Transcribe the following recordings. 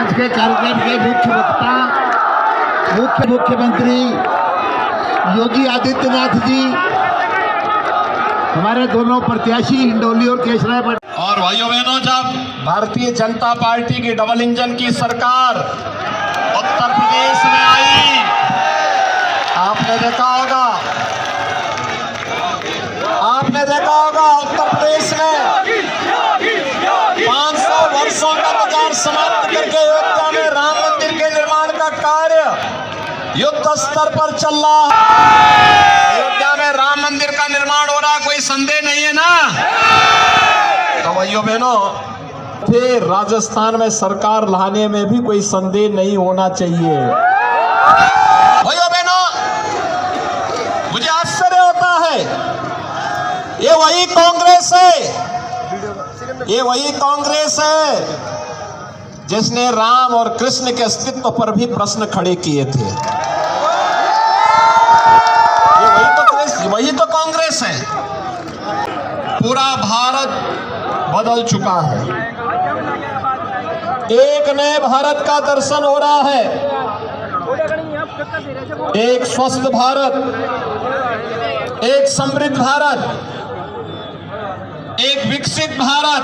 आज के कार्यक्रम के मुख्य वक्ता मुख्यमंत्री योगी आदित्यनाथ जी, हमारे दोनों प्रत्याशी हिंडोली और केशराय। और भाइयों बहनों, जब भारतीय जनता पार्टी की डबल इंजन की सरकार उत्तर प्रदेश में आई, आपने देखा होगा उत्तर प्रदेश में 500 वर्षों का इंतजार समाप्त करके अयोध्या में राम मंदिर के निर्माण का कार्य युद्ध स्तर पर चल रहा है। अयोध्या में राम मंदिर का निर्माण हो रहा, कोई संदेह नहीं है ना। तो भाइयों बहनों, फिर राजस्थान में सरकार लाने में भी कोई संदेह नहीं होना चाहिए। भाइयों बहनों, मुझे आश्चर्य होता है, ये वही कांग्रेस है जिसने राम और कृष्ण के अस्तित्व पर भी प्रश्न खड़े किए थे। वही तो कांग्रेस है। पूरा भारत बदल चुका है, एक नए भारत का दर्शन हो रहा है, एक स्वस्थ भारत, एक समृद्ध भारत, एक विकसित भारत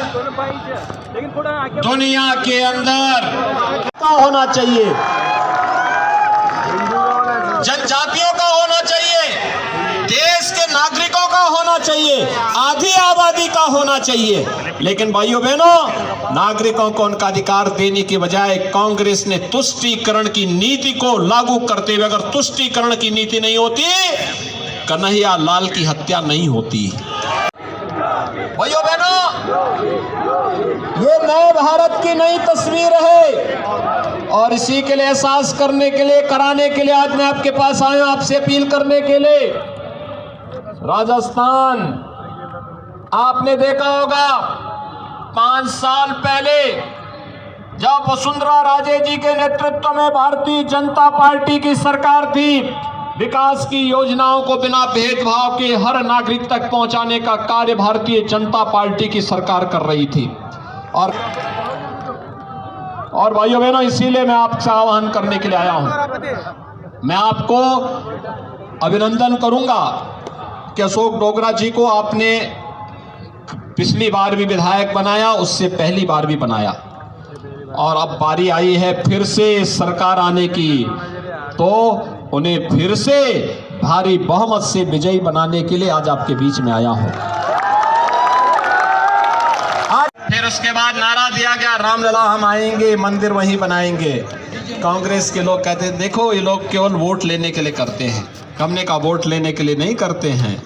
दुनिया के अंदर होना चाहिए, जनजातियों का होना चाहिए, देश के नागरिकों का होना चाहिए, आधी आबादी का होना चाहिए। लेकिन भाइयों बहनों, नागरिकों को उनका अधिकार देने की बजाय कांग्रेस ने तुष्टीकरण की नीति को लागू करते हुए, अगर तुष्टीकरण की नीति नहीं होती, कन्हैया लाल की हत्या नहीं होती। भाइयों बहनों, ये नए भारत की नई तस्वीर है और इसी के लिए एहसास करने के लिए, कराने के लिए आज मैं आपके पास आया हूं, आपसे अपील करने के लिए। राजस्थान, आपने देखा होगा 5 साल पहले जब वसुंधरा राजे जी के नेतृत्व में भारतीय जनता पार्टी की सरकार थी, विकास की योजनाओं को बिना भेदभाव के हर नागरिक तक पहुंचाने का कार्य भारतीय जनता पार्टी की सरकार कर रही थी। और भाइयों बहनों, इसीलिए मैं आपसे आह्वान करने के लिए आया हूं। मैं आपको अभिनंदन करूंगा कि अशोक डोगरा जी को आपने पिछली बार भी विधायक बनाया, उससे पहली बार भी बनाया, और अब बारी आई है फिर से सरकार आने की, तो उन्हें फिर से भारी बहुमत से विजयी बनाने के लिए आज आपके बीच में आया हूं। फिर उसके बाद नारा दिया गया, रामलला हम आएंगे, मंदिर वहीं बनाएंगे। कांग्रेस के लोग कहते हैं, देखो ये लोग केवल वोट लेने के लिए करते हैं, हमने का वोट लेने के लिए नहीं करते हैं,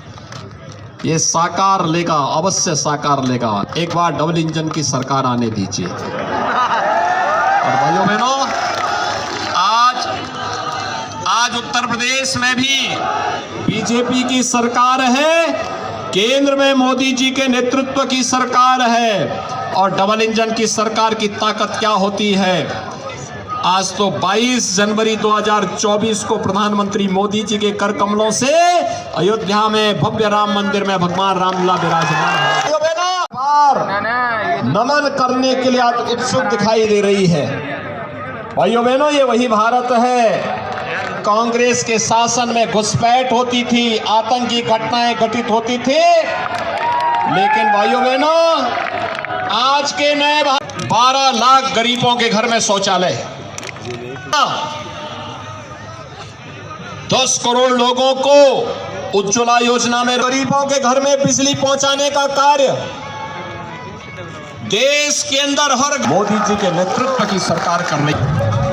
ये साकार लेगा, अवश्य साकार लेगा। एक बार डबल इंजन की सरकार आने दीजिए। और भाइयों बहनों, आज उत्तर प्रदेश में भी बीजेपी की सरकार है, केंद्र में मोदी जी के नेतृत्व की सरकार है। और डबल इंजन की सरकार की ताकत क्या होती है? आज तो 22 जनवरी 2024 को प्रधानमंत्री मोदी जी के कर कमलों से अयोध्या में भव्य राम मंदिर में भगवान रामलला विराजमान है। नमन करने के लिए आज उत्सुक दिखाई दे रही है। भाइयों बहनों, ये वही भारत है। कांग्रेस के शासन में घुसपैठ होती थी, आतंकी घटनाएं घटित होती थी, लेकिन भाइयों बहनों, आज के नए 12 लाख गरीबों के घर में शौचालय, 10 करोड़ लोगों को उज्ज्वला योजना में गरीबों के घर में बिजली पहुंचाने का कार्य देश के अंदर हर मोदी जी के नेतृत्व की सरकार कर रही है।